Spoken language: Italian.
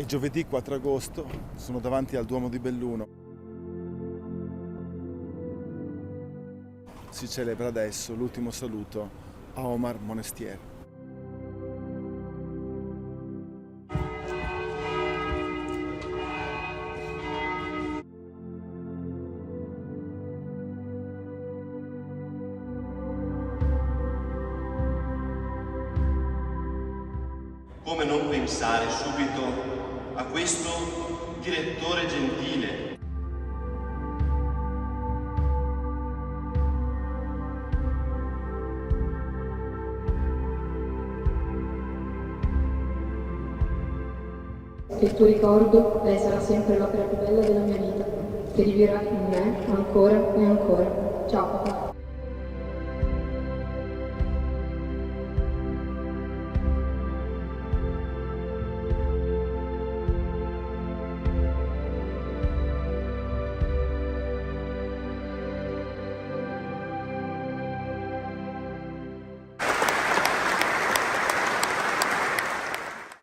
È giovedì 4 agosto, sono davanti al Duomo di Belluno. Si celebra adesso l'ultimo saluto a Omar Monestier. Come non pensare subito a questo direttore gentile? Il tuo ricordo, lei sarà sempre l'opera più bella della mia vita, che vivrà in me ancora e ancora. Ciao papà.